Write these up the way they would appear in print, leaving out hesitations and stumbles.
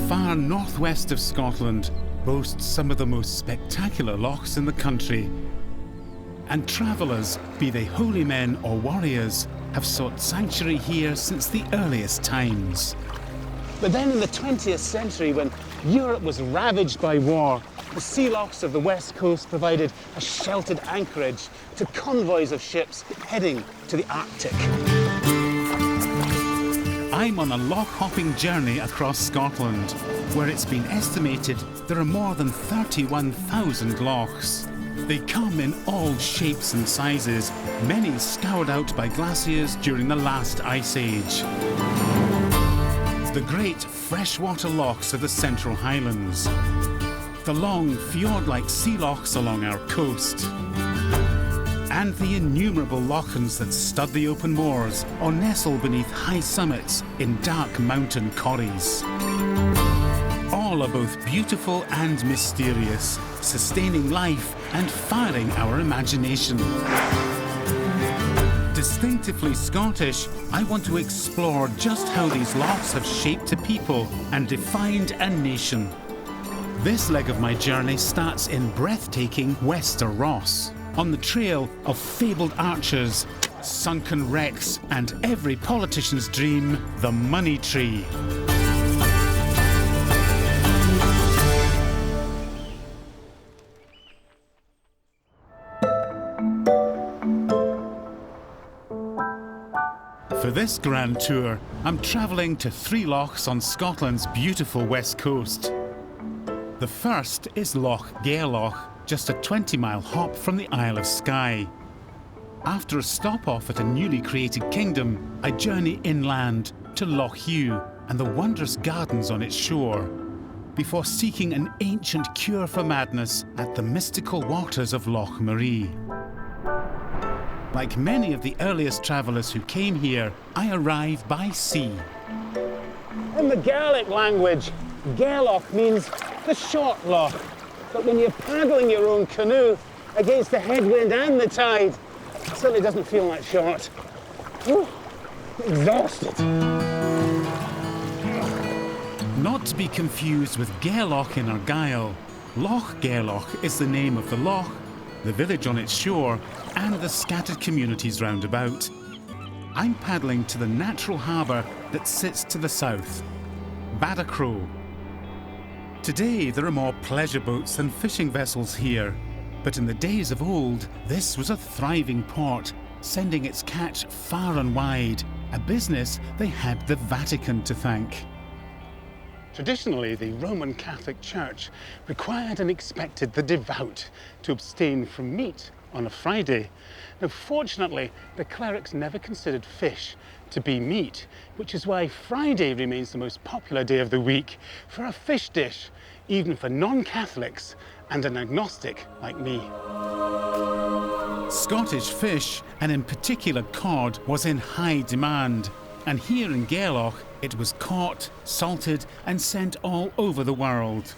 far northwest of Scotland boasts some of the most spectacular lochs in the country. And travellers, be they holy men or warriors, have sought sanctuary here since the earliest times. But then in the 20th century, when Europe was ravaged by war, the sea lochs of the west coast provided a sheltered anchorage to convoys of ships heading to the Arctic. I'm on a loch-hopping journey across Scotland, where it's been estimated there are more than 31,000 lochs. They come in all shapes and sizes, many scoured out by glaciers during the last ice age. The great freshwater lochs of the Central Highlands, the long fjord-like sea lochs along our coast, and the innumerable lochans that stud the open moors or nestle beneath high summits in dark mountain corries. All are both beautiful and mysterious, sustaining life and firing our imagination. Distinctively Scottish, I want to explore just how these lochs have shaped a people and defined a nation. This leg of my journey starts in breathtaking Wester Ross, on the trail of fabled archers, sunken wrecks, and every politician's dream, the money tree. For this grand tour, I'm travelling to 3 lochs on Scotland's beautiful west coast. The first is Loch Gairloch, just a 20-mile hop from the Isle of Skye. After a stop-off at a newly created kingdom, I journey inland to Loch Ewe and the wondrous gardens on its shore, before seeking an ancient cure for madness at the mystical waters of Loch Maree. Like many of the earliest travellers who came here, I arrive by sea. In the Gaelic language, Gairloch means the short loch. But when you're paddling your own canoe against the headwind and the tide, it certainly doesn't feel that short. Whew, exhausted. Not to be confused with Gairloch in Argyll, Loch Gairloch is the name of the loch, the village on its shore, and the scattered communities round about. I'm paddling to the natural harbour that sits to the south, Badachro. Today there are more pleasure boats than fishing vessels here, but in the days of old this was a thriving port, sending its catch far and wide, a business they had the Vatican to thank. Traditionally, the Roman Catholic Church required and expected the devout to abstain from meat on a Friday. Now, fortunately, the clerics never considered fish to be meat, which is why Friday remains the most popular day of the week for a fish dish, even for non-Catholics and an agnostic like me. Scottish fish, and in particular cod, was in high demand, and here in Gairloch it was caught, salted and sent all over the world.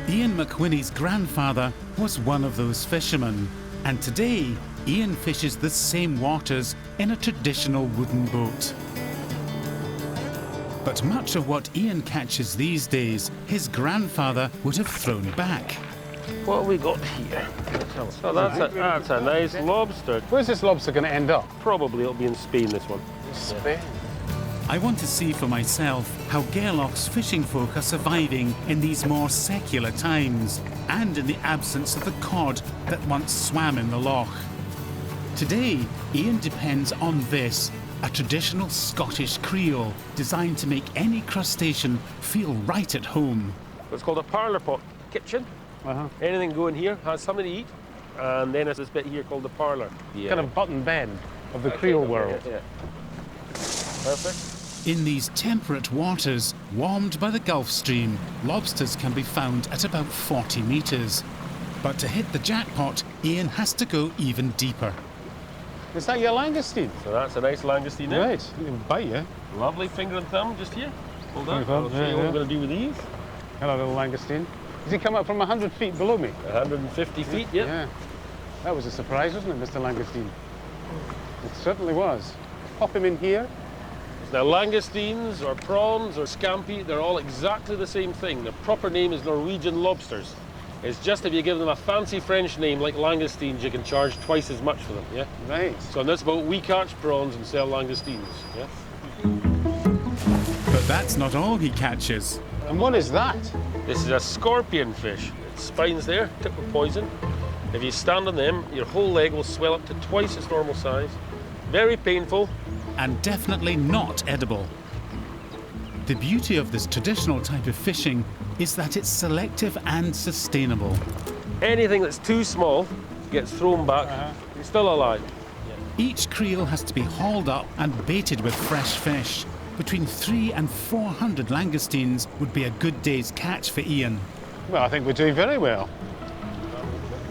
Ian McWhinney's grandfather was one of those fishermen, and today Ian fishes the same waters in a traditional wooden boat. But much of what Ian catches these days, his grandfather would have thrown back. What have we got here? So that's a nice lobster. Where's this lobster going to end up? Probably it'll be in Spain, this one. Spain? I want to see for myself how Gairloch's fishing folk are surviving in these more secular times, and in the absence of the cod that once swam in the loch. Today, Ian depends on this, a traditional Scottish Creole designed to make any crustacean feel right at home. It's called a parlour pot kitchen. Anything go in here has something to eat, and then there's this bit here called the parlour. Yeah. Kind of button bend of the Creole world. Yeah. Perfect. In these temperate waters, warmed by the Gulf Stream, lobsters can be found at about 40 metres. But to hit the jackpot, Ian has to go even deeper. Is that your langoustine? So that's a nice langoustine there. Right, you can bite, yeah? Lovely finger and thumb just here. Hold on, I'll I'll show you what we're going to do with these. Hello, little langoustine. Does he come up from 100 feet below me? 150 feet, yep. Yeah. That was a surprise, wasn't it, Mr. Langoustine? It certainly was. Pop him in here. Now, langoustines or prawns or scampi, they're all exactly the same thing. The proper name is Norwegian lobsters. It's just if you give them a fancy French name like langoustines, you can charge twice as much for them, yeah? Right. So in this boat, we catch prawns and sell langoustines, yeah? But that's not all he catches. And what is that? This is a scorpion fish. Its spine's there, tipped with poison. If you stand on them, your whole leg will swell up to twice its normal size. Very painful. And definitely not edible. The beauty of this traditional type of fishing is that it's selective and sustainable. Anything that's too small gets thrown back. It's still alive. Each creel has to be hauled up and baited with fresh fish. Between 300 and 400 langoustines would be a good day's catch for Ian. Well, I think we're doing very well.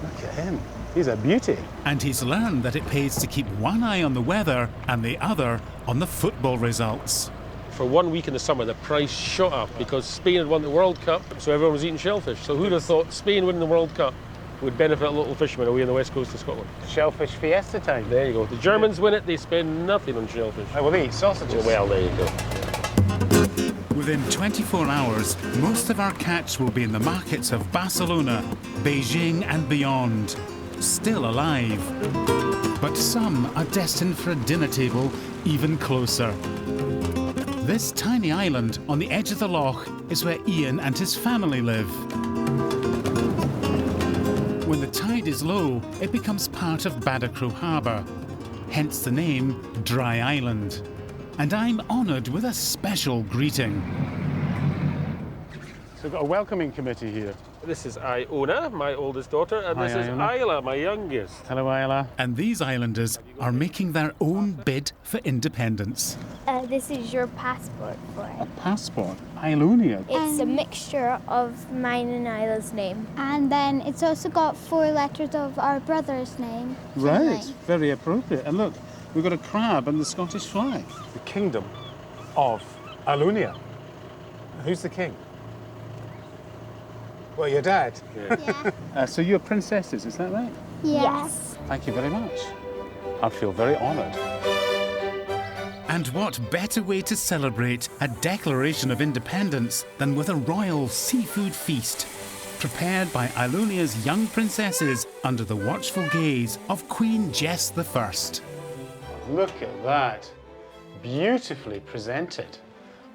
Look at him. He's a beauty. And he's learned that it pays to keep one eye on the weather and the other on the football results. For 1 week in the summer, the price shot up because Spain had won the World Cup, so everyone was eating shellfish. So who'd have thought Spain winning the World Cup would benefit local fishermen away on the west coast of Scotland? Shellfish fiesta time. There you go. The Germans win it, they spend nothing on shellfish. Oh, well, they eat sausages. Well, there you go. Within 24 hours, most of our catch will be in the markets of Barcelona, Beijing and beyond, still alive. But some are destined for a dinner table even closer. This tiny island on the edge of the loch is where Ian and his family live. When the tide is low, it becomes part of Badachro Harbour, hence the name Dry Island. And I'm honoured with a special greeting. So we've got a welcoming committee here. This is Iona, my oldest daughter, and this is Iona. Isla, my youngest. Hello, Isla. And these islanders are making their own bid for independence. This is your passport for it. Passport. Islonia. It's a mixture of mine and Isla's name. And then it's also got 4 letters of our brother's name. Right. Very appropriate. And look, we've got a crab and the Scottish flag. The kingdom of Islonia. Who's the king? Well, your dad. Yeah. So you're princesses, is that right? Yes. Thank you very much. I feel very honoured. And what better way to celebrate a declaration of independence than with a royal seafood feast, prepared by Ilonia's young princesses under the watchful gaze of Queen Jess I. Look at that. Beautifully presented.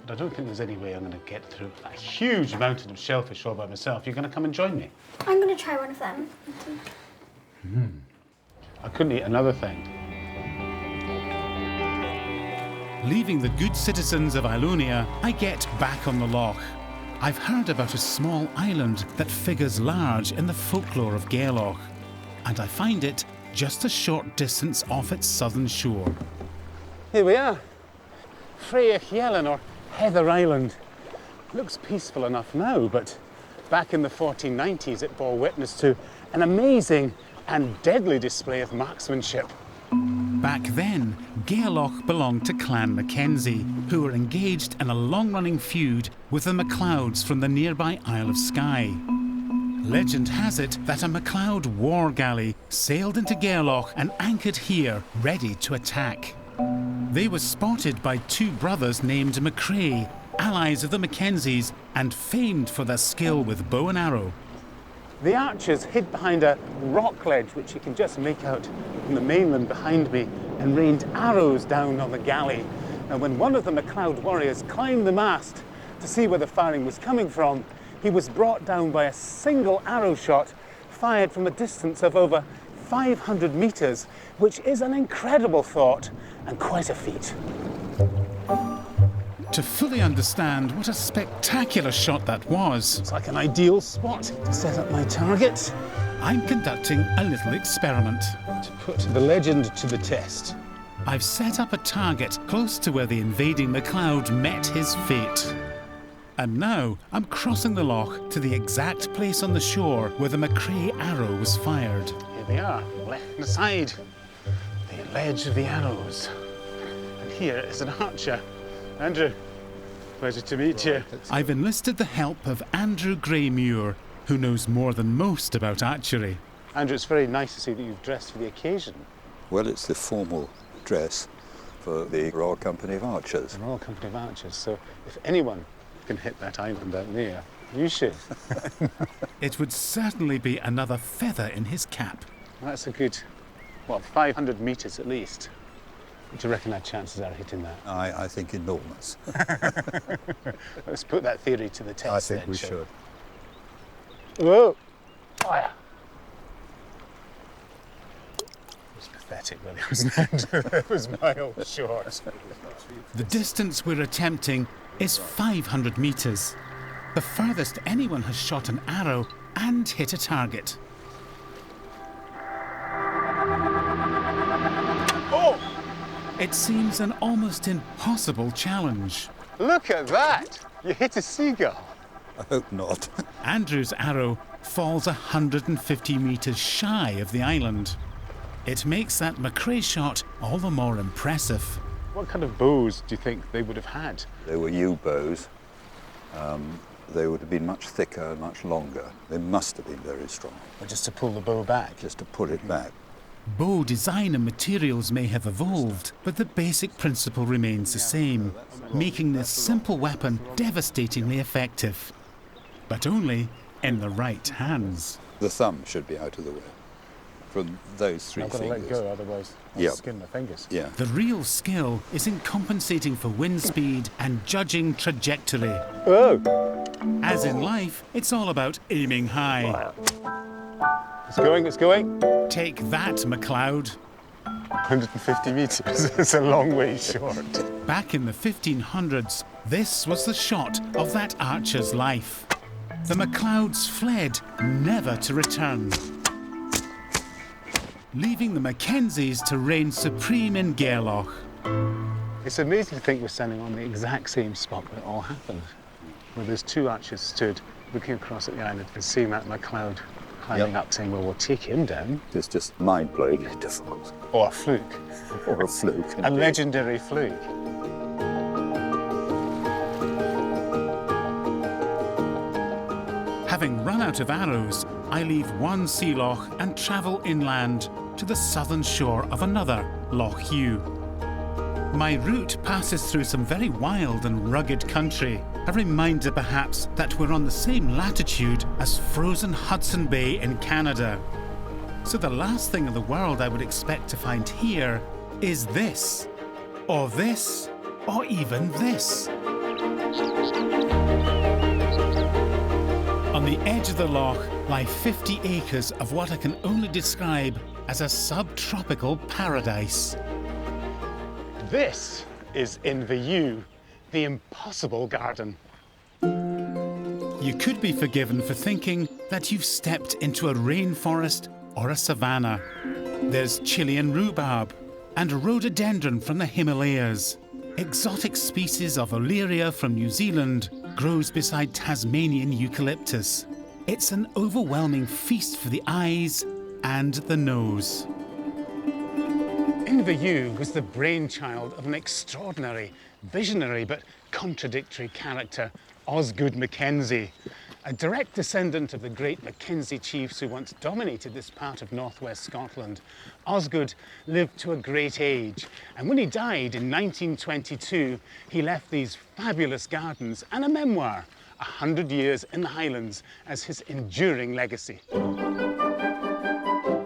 But I don't think there's any way I'm going to get through a huge mountain of shellfish all by myself. You're going to come and join me? I'm going to try one of them. I couldn't eat another thing. Leaving the good citizens of Islonia, I get back on the loch. I've heard about a small island that figures large in the folklore of Gairloch, and I find it just a short distance off its southern shore. Here we are. Freyach or Heather Island. Looks peaceful enough now, but back in the 1490s it bore witness to an amazing and deadly display of marksmanship. Back then, Gairloch belonged to Clan Mackenzie, who were engaged in a long-running feud with the MacLeods from the nearby Isle of Skye. Legend has it that a MacLeod war galley sailed into Gairloch and anchored here, ready to attack. They were spotted by 2 brothers named Maree, allies of the Mackenzies and famed for their skill with bow and arrow. The archers hid behind a rock ledge, which you can just make out from the mainland behind me, and rained arrows down on the galley. And when one of the MacLeod warriors climbed the mast to see where the firing was coming from, he was brought down by a single arrow shot fired from a distance of over 500 metres, which is an incredible thought and quite a feat. To fully understand what a spectacular shot that was, It's like an ideal spot to set up my target, I'm conducting a little experiment. to put the legend to the test. I've set up a target close to where the invading MacLeod met his fate. And now I'm crossing the loch to the exact place on the shore where the Maree arrow was fired. Here they are, left aside, the ledge of the arrows. And here is an archer. Andrew, pleasure to meet you. I've enlisted the help of Andrew Greymuir, who knows more than most about archery. Andrew, it's very nice to see that you've dressed for the occasion. Well, it's the formal dress, for the Royal Company of Archers. The Royal Company of Archers. So if anyone can hit that island out there, you should. It would certainly be another feather in his cap. That's a good, 500 metres at least. What do you reckon our chances are hitting that? I think enormous. Let's put that theory to the test. I think then, we shall should. Whoa! Fire! It was pathetic, really, wasn't it? It was miles short. The distance we're attempting is 500 metres. The furthest anyone has shot an arrow and hit a target. Oh! It seems an almost impossible challenge. Look at that! You hit a seagull. I hope not. Andrew's arrow falls 150 metres shy of the island. It makes that Maree shot all the more impressive. What kind of bows do you think they would have had? They were yew bows. They would have been much thicker and much longer. They must have been very strong. Or just to pull the bow back? Just to pull it back. Bow design and materials may have evolved, but the basic principle remains the same, making this simple weapon devastatingly effective. But only in the right hands. The thumb should be out of the way. From those three I've got to fingers. let go, otherwise I'll Yeah. skin my fingers. Yeah. The real skill is in compensating for wind speed and judging trajectory. Oh! As in life, it's all about aiming high. It's going, it's going. Take that, MacLeod. 150 metres. It's a long way short. Back in the 1500s, this was the shot of that archer's life. The MacLeods fled, never to return, leaving the Mackenzies to reign supreme in Gairloch. It's amazing to think we're standing on the exact same spot where it all happened, where those two archers stood looking across at the island and seeing that MacLeod climbing up saying, well, we'll take him down. It's just mind-blowingly difficult. Or a fluke. Or a fluke. A legendary fluke. Having run out of arrows, I leave one sea loch and travel inland to the southern shore of another, Loch Ewe. My route passes through some very wild and rugged country, a reminder perhaps that we're on the same latitude as frozen Hudson Bay in Canada. So the last thing in the world I would expect to find here is this, or even this. On the edge of the loch lie 50 acres of what I can only describe as a subtropical paradise. This is Inverewe, the impossible garden. You could be forgiven for thinking that you've stepped into a rainforest or a savanna. There's Chilean rhubarb and rhododendron from the Himalayas. Exotic species of Olearia from New Zealand grows beside Tasmanian eucalyptus. It's an overwhelming feast for the eyes and the nose. Inverewe was the brainchild of an extraordinary, visionary but contradictory character, Osgood Mackenzie, a direct descendant of the great Mackenzie chiefs who once dominated this part of northwest Scotland. Osgood lived to a great age, and when he died in 1922, he left these fabulous gardens and a memoir, 100 Years in the Highlands, as his enduring legacy.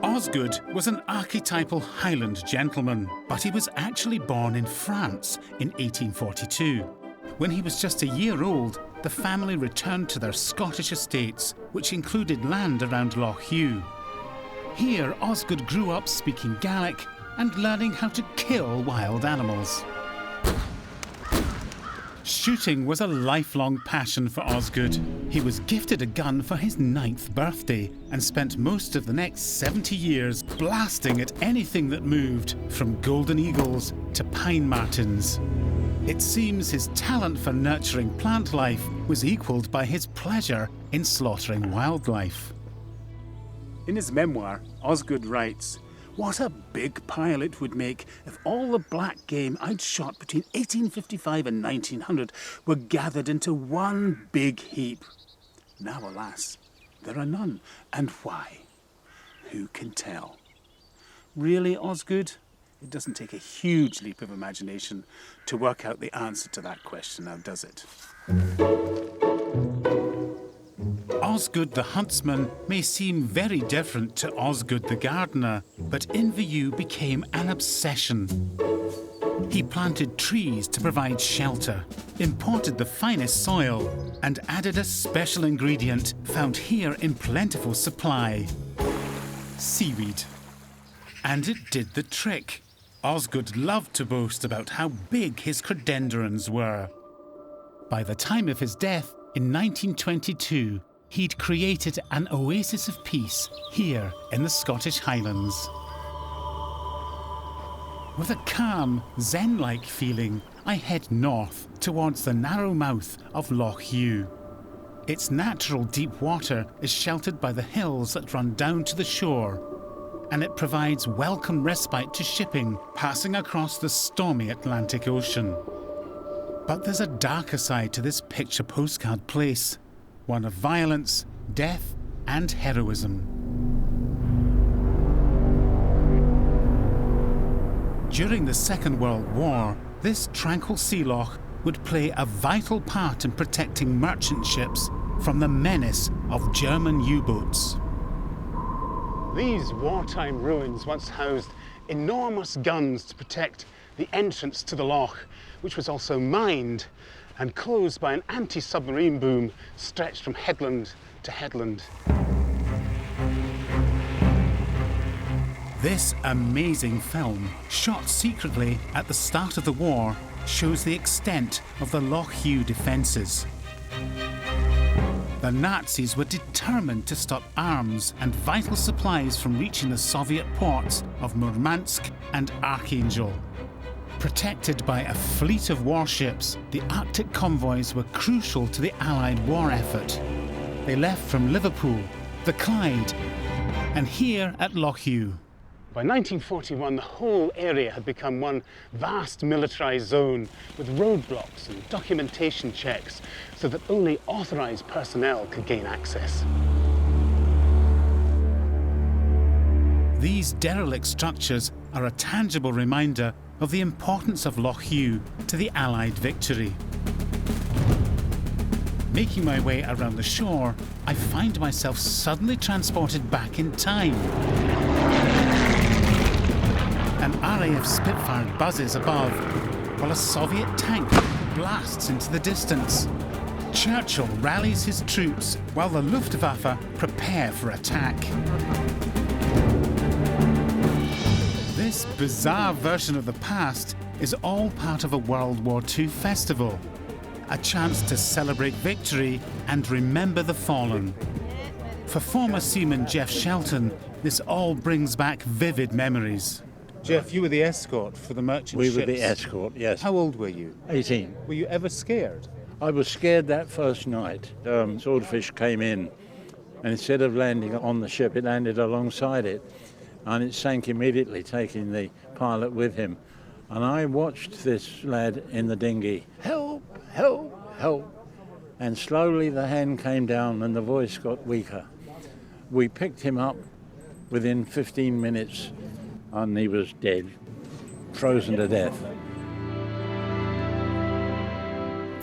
Osgood was an archetypal Highland gentleman, but he was actually born in France in 1842. When he was just a year old, the family returned to their Scottish estates, which included land around Loch Ewe. Here, Osgood grew up speaking Gaelic and learning how to kill wild animals. Shooting was a lifelong passion for Osgood. He was gifted a gun for his 9th birthday and spent most of the next 70 years blasting at anything that moved, from golden eagles to pine martens. It seems his talent for nurturing plant life was equalled by his pleasure in slaughtering wildlife. In his memoir, Osgood writes, "What a big pile it would make if all the black game I'd shot between 1855 and 1900 were gathered into one big heap. Now, alas, there are none. And why? Who can tell? Really, Osgood? It doesn't take a huge leap of imagination to work out the answer to that question, now does it? Osgood the huntsman may seem very different to Osgood the gardener, but Inverewe became an obsession. He planted trees to provide shelter, imported the finest soil, and added a special ingredient found here in plentiful supply: seaweed. And it did the trick. Osgood loved to boast about how big his credendrons were. By the time of his death in 1922, he'd created an oasis of peace here in the Scottish Highlands. With a calm, zen-like feeling, I head north towards the narrow mouth of Loch Ewe. Its natural deep water is sheltered by the hills that run down to the shore, and it provides welcome respite to shipping passing across the stormy Atlantic Ocean. But there's a darker side to this picture postcard place, one of violence, death, and heroism. During the Second World War, this tranquil sea loch would play a vital part in protecting merchant ships from the menace of German U-boats. These wartime ruins once housed enormous guns to protect the entrance to the loch, which was also mined and closed by an anti-submarine boom stretched from headland to headland. This amazing film, shot secretly at the start of the war, shows the extent of the Loch Ewe defences. The Nazis were determined to stop arms and vital supplies from reaching the Soviet ports of Murmansk and Archangel. Protected by a fleet of warships, the Arctic convoys were crucial to the Allied war effort. They left from Liverpool, the Clyde, and here at Loch Ewe. By 1941, the whole area had become one vast militarised zone with roadblocks and documentation checks so that only authorised personnel could gain access. These derelict structures are a tangible reminder of the importance of Loch Ewe to the Allied victory. Making my way around the shore, I find myself suddenly transported back in time. An RAF Spitfire buzzes above, while a Soviet tank blasts into the distance. Churchill rallies his troops, while the Luftwaffe prepare for attack. This bizarre version of the past is all part of a World War II festival, a chance to celebrate victory and remember the fallen. For former seaman Jeff Shelton, this all brings back vivid memories. Jeff, you were the escort for the merchant ships. We were the escort, yes. How old were you? 18. Were you ever scared? I was scared that first night. Swordfish came in, and instead of landing on the ship, it landed alongside it, and it sank immediately, taking the pilot with him. And I watched this lad in the dinghy, help, help, help. And slowly the hand came down and the voice got weaker. We picked him up within 15 minutes, and he was dead, frozen to death.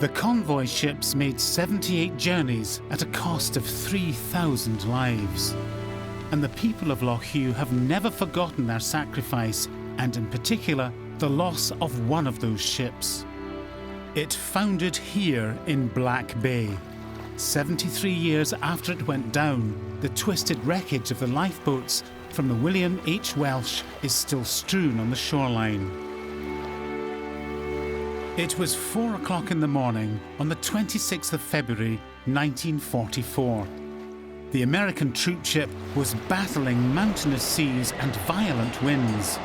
The convoy ships made 78 journeys at a cost of 3,000 lives. And the people of Loch Ewe have never forgotten their sacrifice, and in particular, the loss of one of those ships. It foundered here in Black Bay. 73 years after it went down, the twisted wreckage of the lifeboats from the William H. Welsh is still strewn on the shoreline. It was 4 o'clock in the morning on the 26th of February 1944. The American troop ship was battling mountainous seas and violent winds.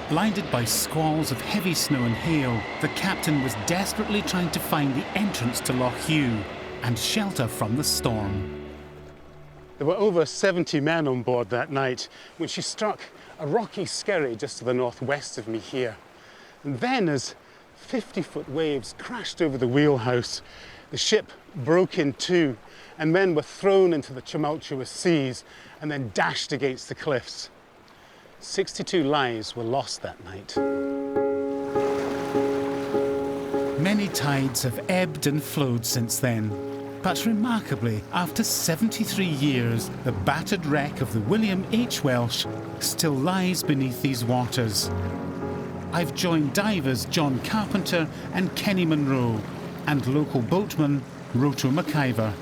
Blinded by squalls of heavy snow and hail, the captain was desperately trying to find the entrance to Loch Ewe and shelter from the storm. There were over 70 men on board that night when she struck a rocky skerry just to the northwest of me here. And then as 50-foot waves crashed over the wheelhouse, the ship broke in two and men were thrown into the tumultuous seas and then dashed against the cliffs. 62 lives were lost that night. Many tides have ebbed and flowed since then. But remarkably, after 73 years, the battered wreck of the William H. Welsh still lies beneath these waters. I've joined divers John Carpenter and Kenny Munro, and local boatman Roto McIver.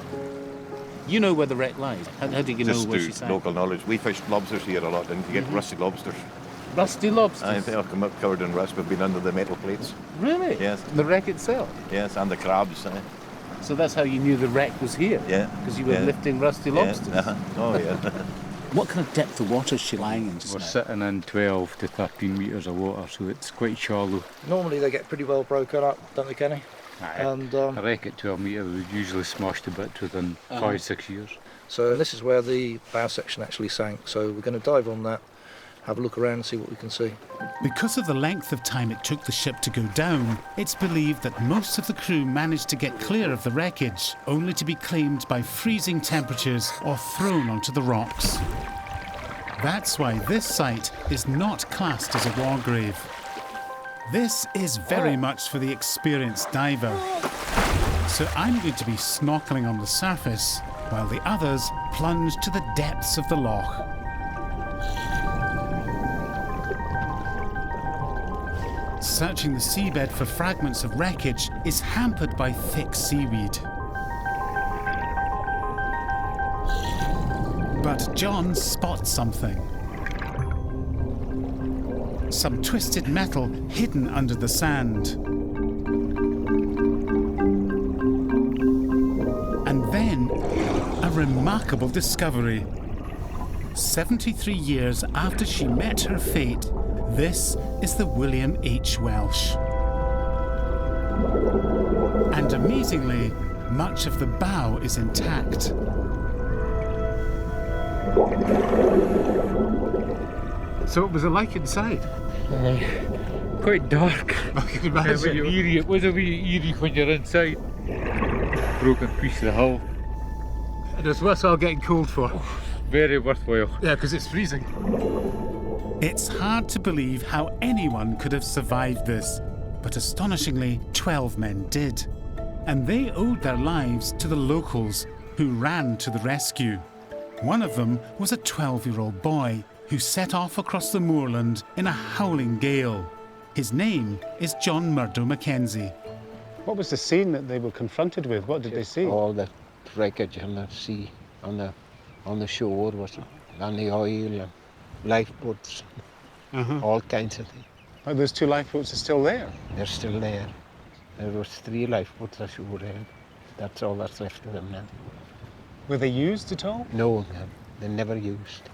You know where the wreck lies? How do you know Just where through she sank? local knowledge. We fished lobsters here a lot, and you get rusty lobsters. Rusty lobsters? I think I've come up covered in rust, but been under the metal plates. Really? Yes. The wreck itself? Yes, and the crabs. So that's how you knew the wreck was here? Yeah. Because you were lifting rusty lobsters? Yeah. Oh, yeah. What kind of depth of water is she lying in? We're sitting in 12 to 13 metres of water, so it's quite shallow. Normally they get pretty well broken up, don't they, Kenny? And A wreck at 12 metres would usually smashed a bit within 5-6 years. so this is where the bow section actually sank. So we're going to dive on that, have a look around and see what we can see. Because of the length of time it took the ship to go down, it's believed that most of the crew managed to get clear of the wreckage, only to be claimed by freezing temperatures or thrown onto the rocks. That's why this site is not classed as a war grave. This is very much for the experienced diver. So I'm going to be snorkeling on the surface, while the others plunge to the depths of the loch. Searching the seabed for fragments of wreckage is hampered by thick seaweed. But John spots something. Some twisted metal hidden under the sand. And then, a remarkable discovery. 73 years after she met her fate, this is the William H. Welsh. And amazingly, much of the bow is intact. So what was it like inside? Quite dark. I can imagine. It was a wee eerie when you're inside. Broken piece of the hull. It was worthwhile getting cold for. Very worthwhile. Yeah, because it's freezing. It's hard to believe how anyone could have survived this, but astonishingly, 12 men did. And they owed their lives to the locals, who ran to the rescue. One of them was a 12-year-old boy who set off across the moorland in a howling gale. His name is John Murdo Mackenzie. What was the scene that they were confronted with? What did they see? All the wreckage on the sea, on the shore, and the oil and lifeboats, all kinds of things. Oh, those two lifeboats are still there? They're still there. There was 3 lifeboats ashore there. That's all that's left of them now. Were they used at all? No, they're never used.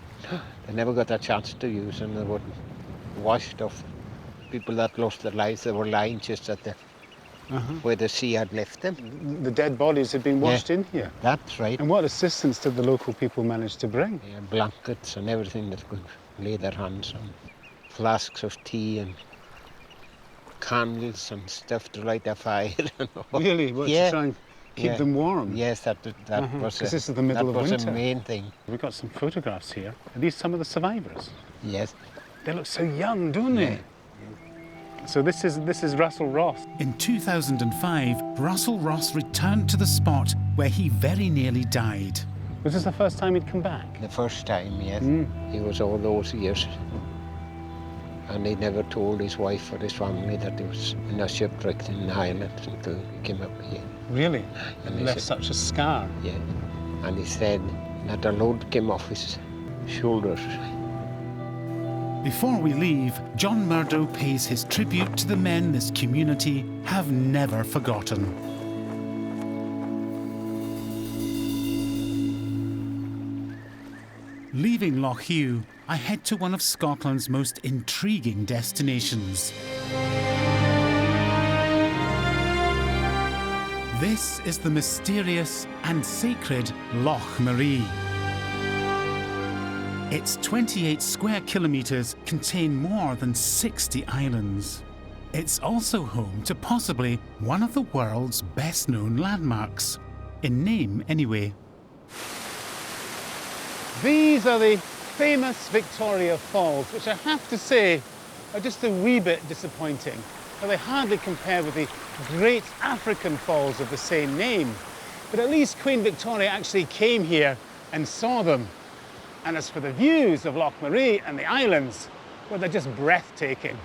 They never got a chance to use them. They were washed off. People that lost their lives, they were lying just at the where the sea had left them. The dead bodies had been washed in here? That's right. And what assistance did the local people manage to bring? Yeah, blankets and everything that could lay their hands on. Flasks of tea and candles and stuff to light a fire. And all. Really? What, to try and keep them warm? Yes, that was because this is the middle of winter. That was the main thing. We've got some photographs here. Are these some of the survivors? Yes. They look so young, don't they? So this is Russell Ross. In 2005, Russell Ross returned to the spot where he very nearly died. Was this the first time he'd come back? The first time, yes. He was all those years. And he never told his wife or his family that he was in a shipwreck in the Highlands until he came up here. Really? And he left such a scar? Yeah. And he said that a load came off his shoulders. Before we leave, John Murdo pays his tribute to the men this community have never forgotten. Leaving Loch Ewe, I head to one of Scotland's most intriguing destinations. This is the mysterious and sacred Loch Maree. Its 28 square kilometres contain more than 60 islands. It's also home to possibly one of the world's best-known landmarks, in name anyway. These are the famous Victoria Falls, which I have to say are just a wee bit disappointing. Well, they hardly compare with the great African falls of the same name. But at least Queen Victoria actually came here and saw them. And as for the views of Loch Maree and the islands, well, they're just breathtaking.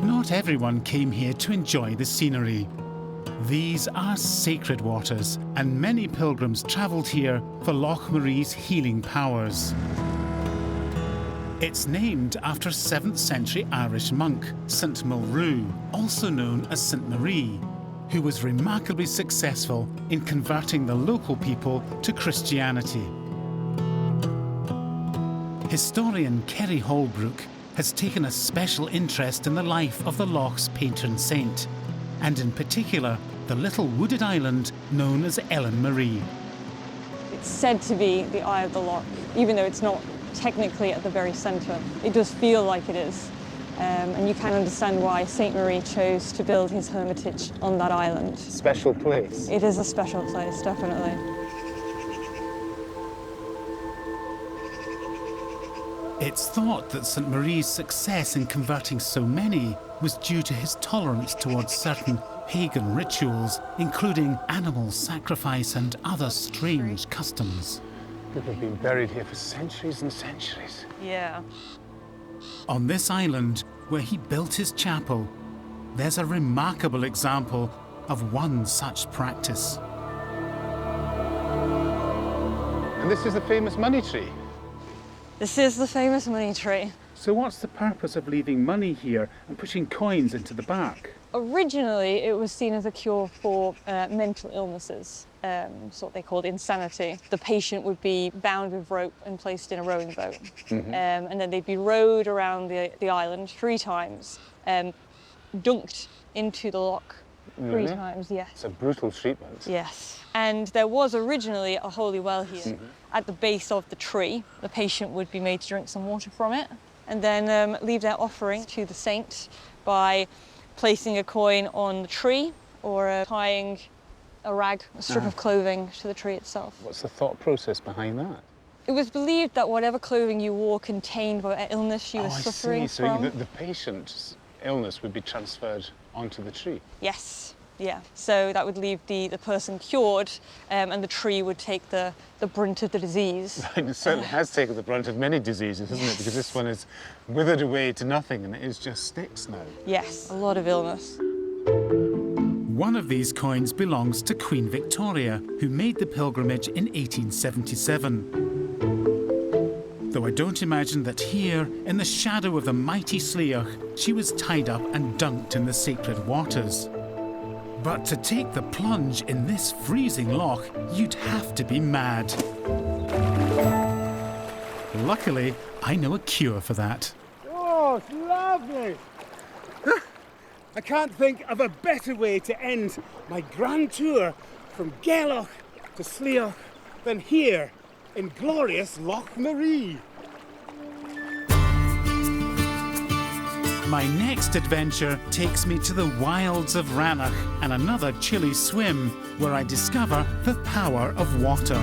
Not everyone came here to enjoy the scenery. These are sacred waters, and many pilgrims travelled here for Loch Maree's healing powers. It's named after 7th century Irish monk, St Mulrue, also known as St Marie, who was remarkably successful in converting the local people to Christianity. Historian Kerry Holbrook has taken a special interest in the life of the Loch's patron saint, and in particular, the little wooded island known as Ellen Marie. It's said to be the eye of the Loch, even though it's not technically at the very centre. It does feel like it is. And you can understand why St Marie chose to build his hermitage on that island. Special place. It is a special place, definitely. It's thought that St Marie's success in converting so many was due to his tolerance towards certain pagan rituals, including animal sacrifice and other strange customs. People have been buried here for centuries and centuries. Yeah. On this island, where he built his chapel, there's a remarkable example of one such practice. And this is the famous money tree. This is the famous money tree. So what's the purpose of leaving money here and putting coins into the bark? Originally, it was seen as a cure for mental illnesses, so what they called insanity. The patient would be bound with rope and placed in a rowing boat. And then they'd be rowed around the island 3 times, dunked into the loch 3 times, yes. It's a brutal treatment. Yes. And there was originally a holy well here. At the base of the tree, the patient would be made to drink some water from it and then leave their offering to the saint by placing a coin on the tree or tying a rag, a strip of clothing to the tree itself. What's the thought process behind that? It was believed that whatever clothing you wore contained whatever illness she was suffering from. So the patient's illness would be transferred onto the tree? Yes, yeah. So that would leave the person cured and the tree would take the brunt of the disease. It certainly has taken the brunt of many diseases, hasn't it? Because this one is withered away to nothing and it is just sticks now. Yes, a lot of illness. One of these coins belongs to Queen Victoria, who made the pilgrimage in 1877. Though I don't imagine that here, in the shadow of the mighty Sleoch, she was tied up and dunked in the sacred waters. But to take the plunge in this freezing loch, you'd have to be mad. Luckily, I know a cure for that. Oh, it's lovely! I can't think of a better way to end my grand tour from Gairloch to Sleoch than here in glorious Loch Maree. My next adventure takes me to the wilds of Rannoch and another chilly swim, where I discover the power of water.